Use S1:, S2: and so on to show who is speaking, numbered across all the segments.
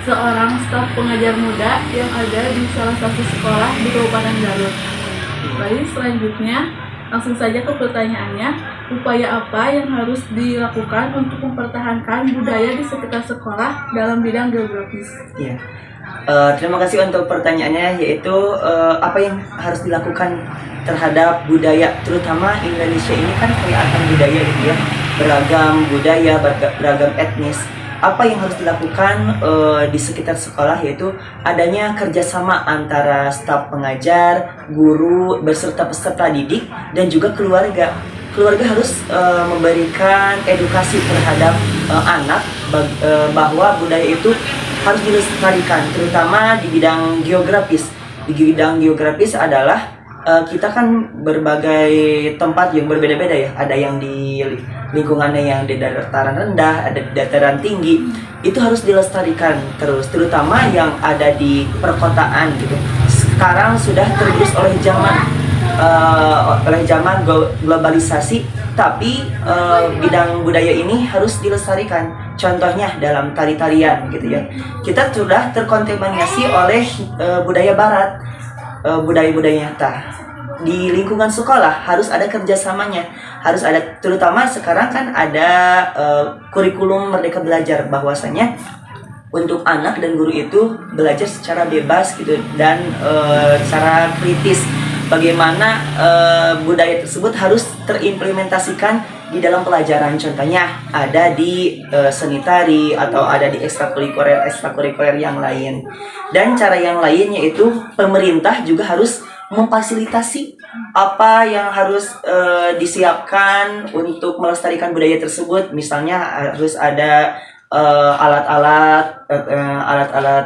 S1: seorang staf pengajar muda yang ada di salah satu sekolah di Kabupaten Garut. Baik, selanjutnya langsung saja ke pertanyaannya. Upaya apa yang harus dilakukan untuk mempertahankan budaya di sekitar sekolah dalam bidang geografis?
S2: Ya. Terima kasih untuk pertanyaannya, yaitu apa yang harus dilakukan terhadap budaya, terutama Indonesia ini kan kaya akan budaya gitu ya, beragam budaya, beragam etnis. Apa yang harus dilakukan di sekitar sekolah, yaitu adanya kerjasama antara staf pengajar, guru, beserta peserta didik, dan juga keluarga. Keluarga harus memberikan edukasi terhadap anak bahwa budaya itu harus dilestarikan, terutama di bidang geografis. Di bidang geografis adalah kita kan berbagai tempat yang berbeda-beda ya. Ada yang di lingkungannya yang di dataran rendah, ada di dataran tinggi. Itu harus dilestarikan terus, terutama yang ada di perkotaan gitu. Sekarang sudah tergerus oleh zaman globalisasi, tapi bidang budaya ini harus dilestarikan. Contohnya dalam tari-tarian gitu ya, kita sudah terkontaminasi oleh budaya barat, budaya-budaya nyata. Di lingkungan sekolah harus ada kerjasamanya, harus ada, terutama sekarang kan ada kurikulum Merdeka Belajar, bahwasanya untuk anak dan guru itu belajar secara bebas gitu, dan secara kritis. Bagaimana budaya tersebut harus terimplementasikan di dalam pelajaran. Contohnya ada di seni tari, atau ada di ekstrakurikuler yang lain. Dan cara yang lain yaitu pemerintah juga harus memfasilitasi apa yang harus disiapkan untuk melestarikan budaya tersebut. Misalnya harus ada alat-alat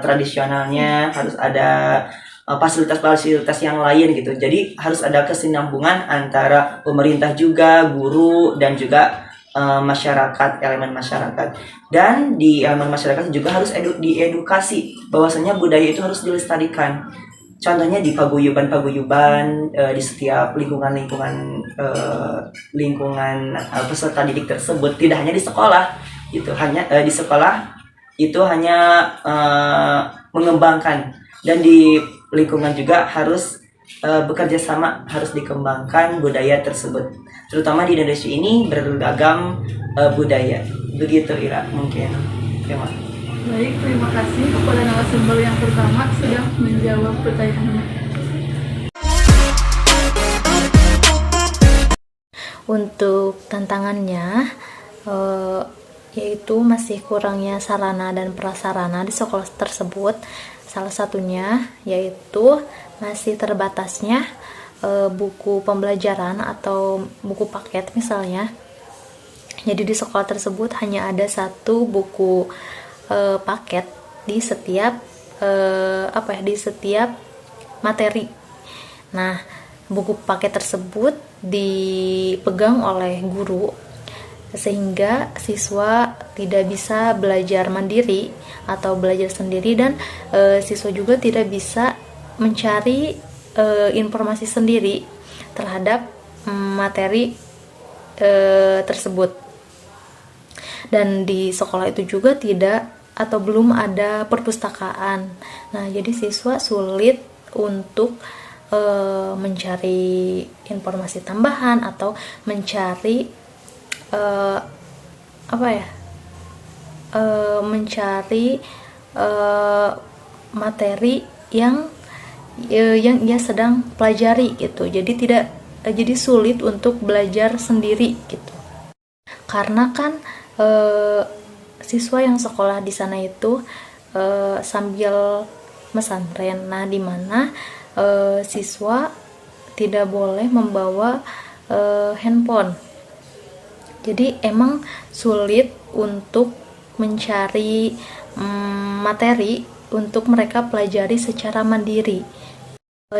S2: tradisionalnya, harus ada fasilitas-fasilitas yang lain gitu. Jadi harus ada kesinambungan antara pemerintah juga, guru, dan juga masyarakat, elemen masyarakat. Dan di elemen masyarakat juga harus diedukasi bahwasanya budaya itu harus dilestarikan. Contohnya di paguyuban-paguyuban, di setiap lingkungan peserta didik tersebut, tidak hanya di sekolah gitu. Hanya di sekolah itu hanya mengembangkan, dan di lingkungan juga harus bekerja sama, harus dikembangkan budaya tersebut. Terutama di Indonesia ini beragam budaya. Begitu Ira, mungkin. Terima kasih.
S1: Baik, terima kasih kepada narasumber yang pertama sudah menjawab pertanyaannya.
S3: Untuk tantangannya, yaitu masih kurangnya sarana dan prasarana di sekolah tersebut. Salah satunya yaitu masih terbatasnya buku pembelajaran atau buku paket misalnya. Jadi di sekolah tersebut hanya ada satu buku paket di setiap di setiap materi. Nah, buku paket tersebut dipegang oleh guru, sehingga siswa tidak bisa belajar mandiri atau belajar sendiri, dan siswa juga tidak bisa mencari informasi sendiri terhadap materi tersebut. Dan di sekolah itu juga tidak atau belum ada perpustakaan. Nah, jadi siswa sulit untuk mencari informasi tambahan atau mencari mencari materi yang ia sedang pelajari gitu. Jadi sulit untuk belajar sendiri gitu. Karena kan siswa yang sekolah di sana itu sambil pesantren. Nah, di mana siswa tidak boleh membawa handphone. Jadi emang sulit untuk mencari materi untuk mereka pelajari secara mandiri.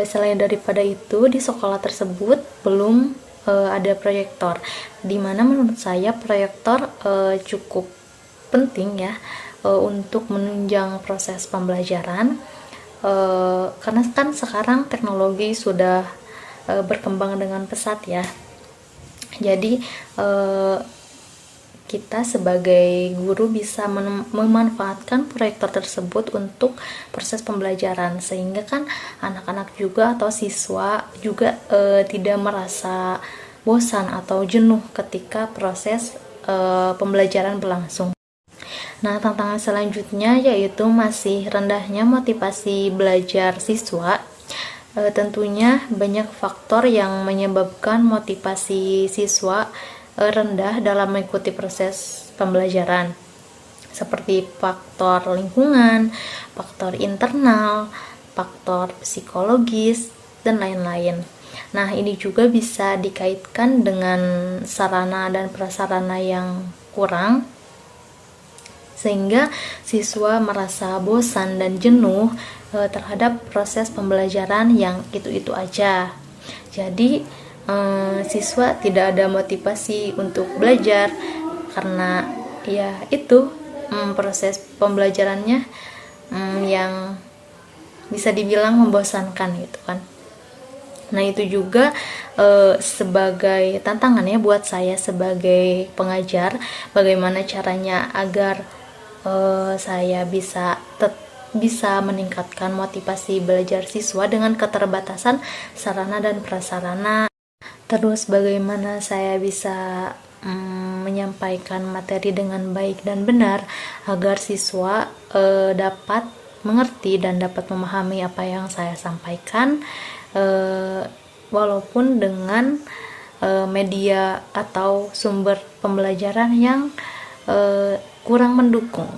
S3: Selain daripada itu, di sekolah tersebut belum ada proyektor, di mana menurut saya proyektor cukup penting ya untuk menunjang proses pembelajaran, karena kan sekarang teknologi sudah berkembang dengan pesat ya. Jadi kita sebagai guru bisa memanfaatkan proyektor tersebut untuk proses pembelajaran, sehingga kan anak-anak juga atau siswa juga tidak merasa bosan atau jenuh ketika proses pembelajaran berlangsung. Nah, tantangan selanjutnya yaitu masih rendahnya motivasi belajar siswa. Tentunya banyak faktor yang menyebabkan motivasi siswa rendah dalam mengikuti proses pembelajaran, seperti faktor lingkungan, faktor internal, faktor psikologis, dan lain-lain. Nah, ini juga bisa dikaitkan dengan sarana dan prasarana yang kurang, sehingga siswa merasa bosan dan jenuh terhadap proses pembelajaran yang itu-itu aja. Jadi siswa tidak ada motivasi untuk belajar karena ya itu proses pembelajarannya yang bisa dibilang membosankan gitu kan. Nah, itu juga sebagai tantangan ya buat saya sebagai pengajar, bagaimana caranya agar saya bisa meningkatkan motivasi belajar siswa dengan keterbatasan sarana dan prasarana. Terus bagaimana saya bisa menyampaikan materi dengan baik dan benar agar siswa dapat mengerti dan dapat memahami apa yang saya sampaikan, walaupun dengan media atau sumber pembelajaran yang kurang mendukung.